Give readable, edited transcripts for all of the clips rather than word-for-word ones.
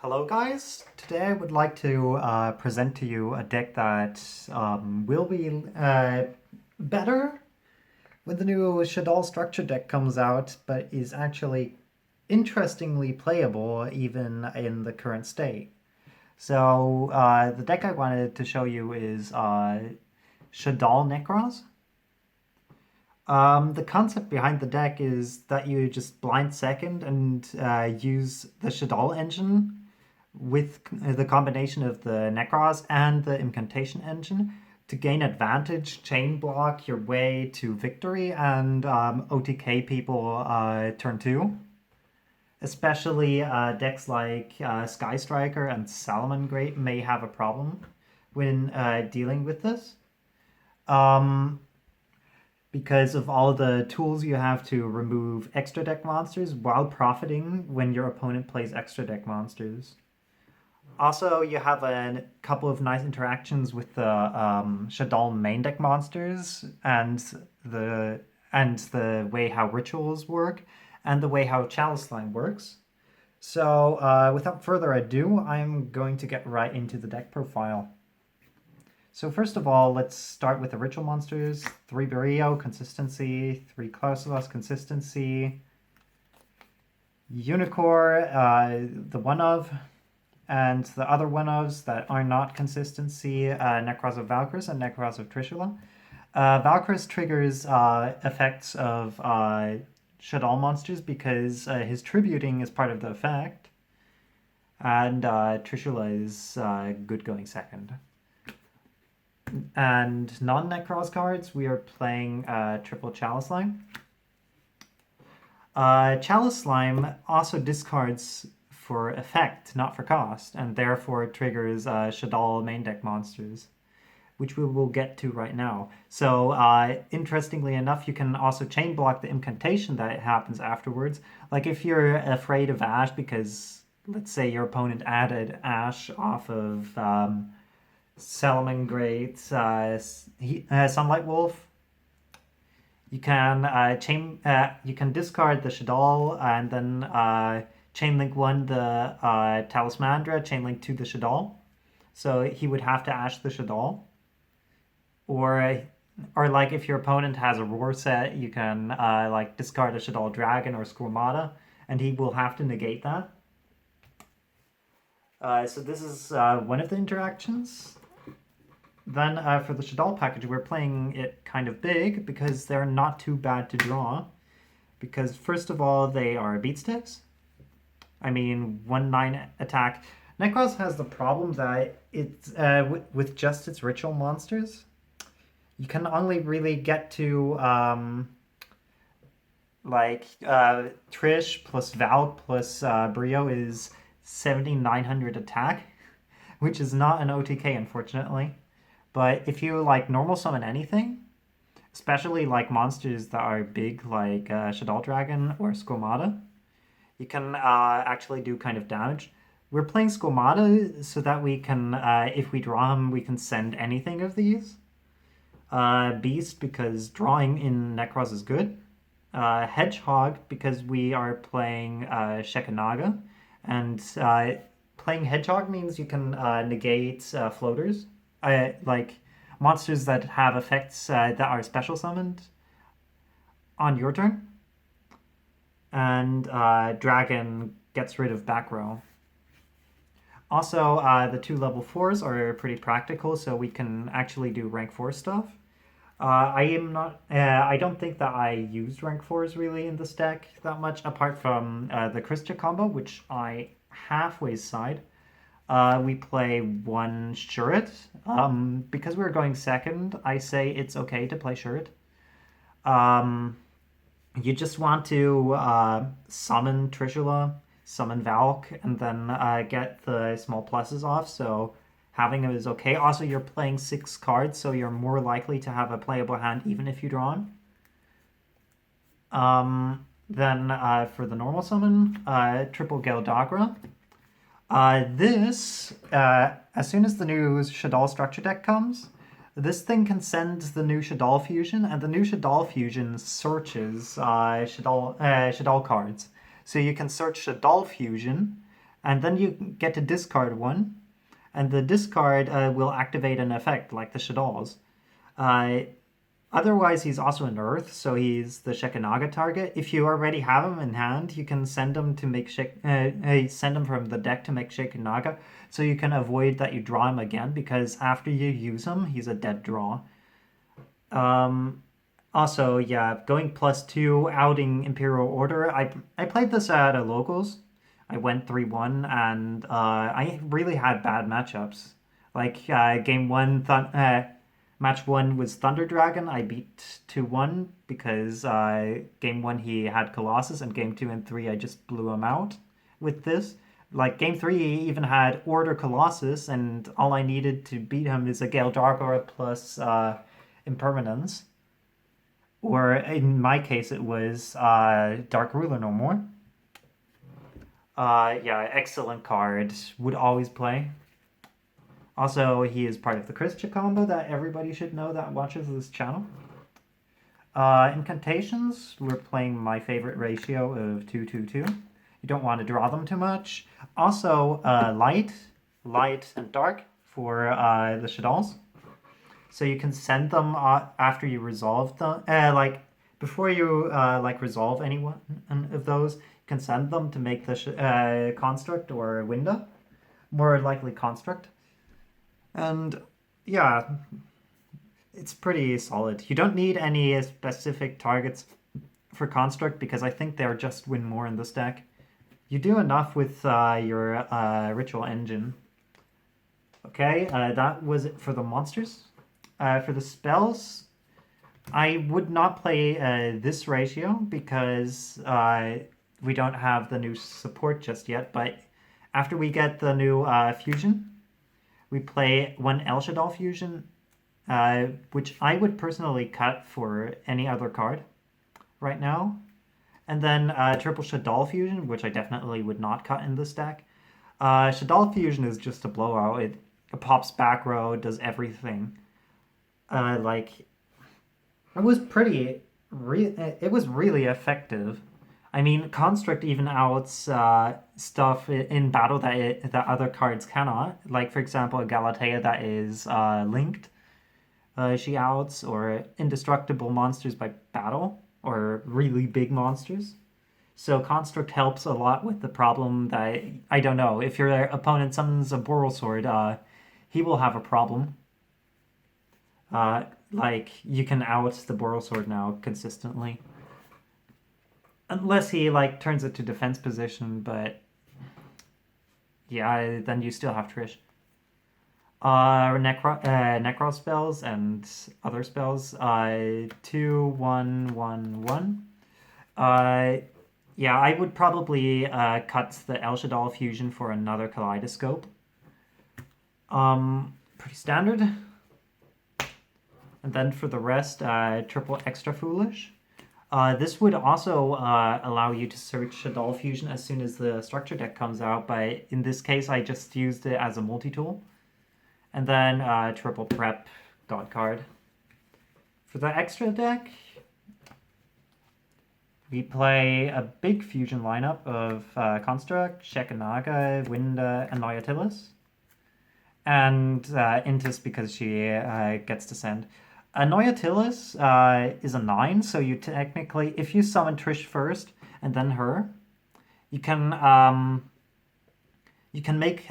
Hello guys, today I would like to present to you a deck that will be better when the new Shaddoll structure deck comes out, but is actually interestingly playable even in the current state. So the deck I wanted to show you is Shaddoll Nekroz. The concept behind the deck is that you just blind second and use the Shaddoll engine with the combination of the Nekroz and the incantation engine to gain advantage, chain block your way to victory, and OTK people turn 2. Especially decks like Sky Striker and Salomon Great may have a problem when dealing with this. Because of all the tools you have to remove extra deck monsters while profiting when your opponent plays extra deck monsters. Also, you have a couple of nice interactions with the Shaddoll main deck monsters the and the way how rituals work and the way how Chalice Line works. So, without further ado, I'm going to get right into the deck profile. So first of all, let's start with the ritual monsters. 3 Barrio, consistency. 3 colossus, consistency. Unicorn, the one of. And the other one-ofs that are not consistency, Nekroz of Valkyries and Nekroz of Trishula. Valkyries triggers effects of Shaddoll monsters because his tributing is part of the effect. And Trishula is good going second. And non-Nekroz cards, we are playing triple Chalice Slime. Chalice Slime also discards for effect, not for cost, and therefore triggers Shaddoll main deck monsters, which we will get to right now. So, interestingly enough, you can also chain block the incantation that happens afterwards. Like if you're afraid of Ash because, let's say, your opponent added Ash off of Salomon Great, Sunlight Wolf, you can you can discard the Shaddoll and then chainlink 1 the Talismandra, chainlink 2 the Shaddoll. So he would have to Ash the Shaddoll. Or like if your opponent has a Roar set, you can like discard a Shaddoll Dragon or Squamata, and he will have to negate that. So this is one of the interactions. Then for the Shaddoll package, we're playing it kind of big because they're not too bad to draw. Because first of all, they are beat sticks. I mean, 1/9 attack. Nekroz has the problem that it's with just its ritual monsters, you can only really get to Trish plus Valk plus Brio is 7,900 attack, which is not an OTK, unfortunately. But if you like normal summon anything, especially like monsters that are big like Shaddoll Dragon or Squamata, you can actually do kind of damage. We're playing Squamata so that we can, if we draw him, we can send anything of these. Beast, because drawing in Nekroz is good. Hedgehog, because we are playing Shekanaga. And playing Hedgehog means you can negate floaters. Like monsters that have effects that are special summoned on your turn. And Dragon gets rid of back row. Also, the 2 level 4s are pretty practical, so we can actually do rank 4 stuff. I don't think that I used rank 4s really in this deck that much, apart from the Krista combo, which I halfway side. We play 1 Shuret. Because we're going second, I say it's okay to play Shuret. You just want to summon Trishula, summon Valk, and then get the small pluses off, so having it is okay. Also, you're playing 6 cards, so you're more likely to have a playable hand even if you draw on. Then for the normal summon, triple Geldagra. As soon as the new Shaddoll structure deck comes, this thing can send the new Shaddoll fusion, and the new Shaddoll fusion searches Shaddoll cards. So you can search Shaddoll fusion, And then you get to discard one, and the discard will activate an effect like the Shaddolls. Uh, Otherwise, he's also an Earth, so he's the Shekhinaga target. If you already have him in hand, you can send him to make send him from the deck to make Shekhinaga, so you can avoid that you draw him again, because after you use him, he's a dead draw. Also, yeah, going +2, outing Imperial Order. I played this at a locals. I went 3-1, and I really had bad matchups. Like game one, match one was Thunder Dragon. I beat 2-1 because game one he had Colossus, and game two and three I just blew him out with this. Like game three, he even had Order Colossus, and all I needed to beat him is a Gale Darkora plus Impermanence. Or in my case, it was Dark Ruler no more. Yeah, excellent card. Would always play. Also, he is part of the Christian combo that everybody should know that watches this channel. Incantations, we're playing my favorite ratio of 2-2-2. You don't want to draw them too much. Also, light, and dark for the Shaddolls. So you can send them after you resolve them. Like, before you resolve any one of those, you can send them to make the construct or window. More likely construct. And yeah, it's pretty solid. You don't need any specific targets for construct because I think they're just win more in this deck. You do enough with your ritual engine. Okay, that was it for the monsters. For the spells, I would not play this ratio because we don't have the new support just yet, but after we get the new fusion, we play one El Shaddoll fusion, which I would personally cut for any other card right now. And then triple Shaddoll fusion, which I definitely would not cut in this deck. Shaddoll fusion is just a blowout. It pops back row, does everything. Like, it was it was really effective. I mean, construct even outs stuff in battle that other cards cannot. Like, for example, a Galatea that is linked. She outs, or indestructible monsters by battle, or really big monsters. So construct helps a lot with the problem that, I don't know, if your opponent summons a Boral Sword, he will have a problem. Like, you can out the Boral Sword now consistently. Unless he, like, turns it to defense position, but yeah, then you still have Trish. Nekroz spells and other spells. 2-1-1-1. Yeah, I would probably cut the El Shaddoll fusion for another Kaleidoscope. Pretty standard. And then for the rest, triple Extra Foolish. This would also allow you to search Shaddoll Fusion as soon as the structure deck comes out, but in this case I just used it as a multi-tool. And then triple Prep God card. For the extra deck, we play a big fusion lineup of Construct, Shekhinaga, Winda, and Nautilus. And Intis because she gets to send. Nautilus is a 9, so you technically, if you summon Trish first and then her, you can make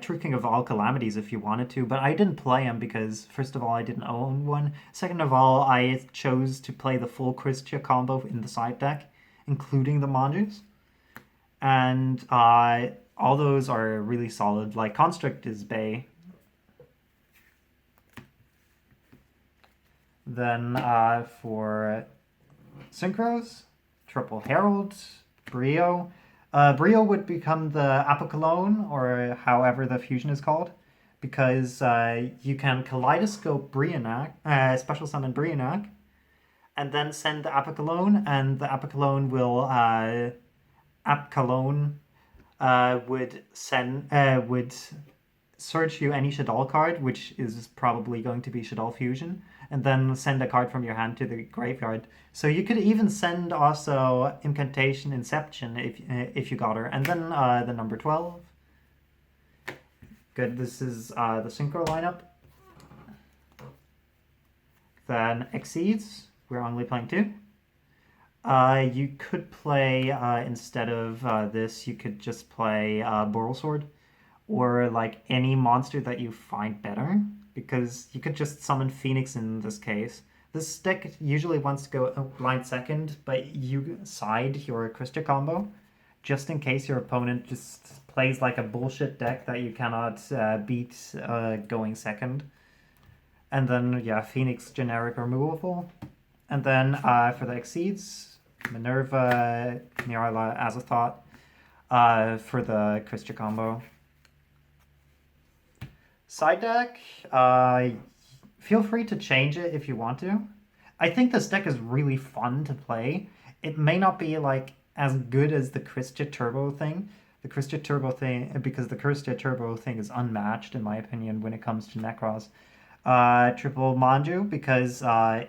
True King of all Calamities if you wanted to, but I didn't play him because, first of all, I didn't own one. Second of all, I chose to play the full Christia combo in the side deck, including the Monjus. And all those are really solid. Like, Construct is Bay. Then for Synchros, triple Herald, Brio. Brio would become the Apocalone, or however the fusion is called, because you can Kaleidoscope Brionac, special summon Brionac, and then send the Apocalone, and the Apocalone will Apocalone would search you any Shaddoll card, which is probably going to be Shaddoll Fusion, and then send a card from your hand to the graveyard. So you could even send also Incantation Inception if you got her. And then the number 12, Good, this is the Synchro lineup. Then Exceeds, we're only playing 2. You could play, instead of this, you could just play Boral Sword, or like any monster that you find better, because you could just summon Phoenix in this case. This deck usually wants to go blind second, but you side your Krista combo, just in case your opponent just plays like a bullshit deck that you cannot beat going second. And then, yeah, Phoenix generic removable. And then for the Exceeds, Minerva, Nyarla, Azathoth for the Krista combo. Side deck, feel free to change it if you want to. I think this deck is really fun to play. It may not be like as good as the Krista Turbo thing. Because the Krista Turbo thing is unmatched in my opinion when it comes to Nekroz. Triple Manju because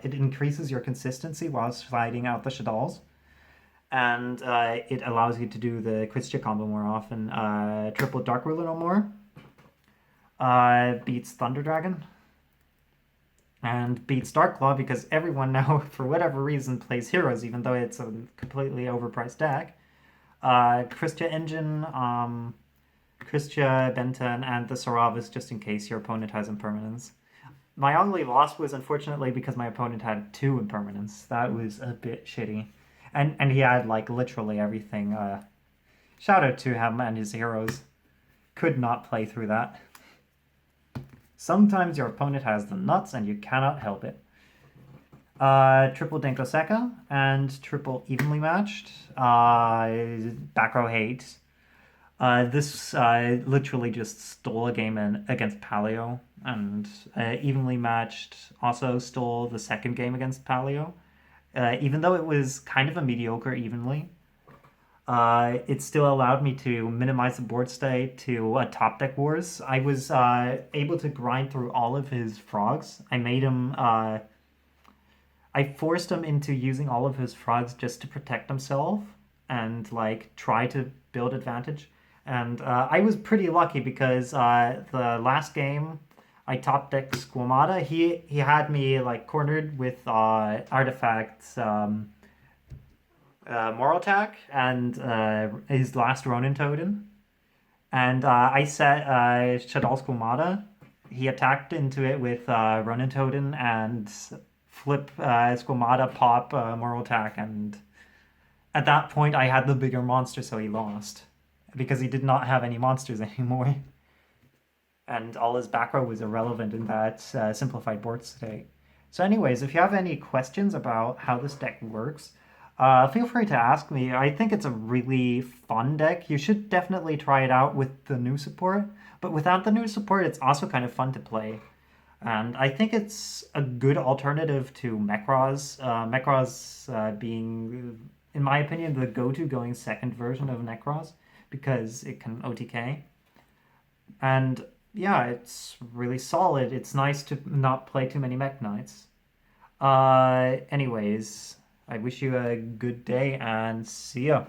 it increases your consistency while sliding out the Shaddolls. And it allows you to do the Krista combo more often. Triple Dark Ruler no more. Beats Thunder Dragon. And beats Darklaw because everyone now, for whatever reason, plays heroes, even though it's a completely overpriced deck. Krista Engine, Krista Benton, and the Saravas, just in case your opponent has impermanence. My only loss was unfortunately because my opponent had 2 impermanence. That was a bit shitty. And he had like literally everything. Shout out to him and his heroes. Could not play through that. Sometimes your opponent has the nuts and you cannot help it. Triple Denkoseka and triple Evenly Matched. Back row hate. This literally just stole a game against Paleo, and Evenly Matched also stole the second game against Paleo. Even though it was kind of a mediocre Evenly, it still allowed me to minimize the board state to top deck wars. I was able to grind through all of his frogs. I made him... I forced him into using all of his frogs just to protect himself and like try to build advantage. And I was pretty lucky because the last game I top decked Squamata. He had me like cornered with artifacts, Moral Attack, and his last Ronin Totem. And I set Shaddoll Squamata. He attacked into it with Ronin Totem and flip Squamata, pop Moral Attack, and at that point I had the bigger monster, so he lost. Because he did not have any monsters anymore. And all his back row was irrelevant in that simplified board state. So anyways, if you have any questions about how this deck works, feel free to ask me. I think it's a really fun deck. You should definitely try it out with the new support. But without the new support, it's also kind of fun to play. And I think it's a good alternative to Nekroz. Nekroz being, in my opinion, the go-to going second version of Nekroz, because it can OTK. And yeah, it's really solid. It's nice to not play too many Mekk Knights. Anyways, I wish you a good day and see ya.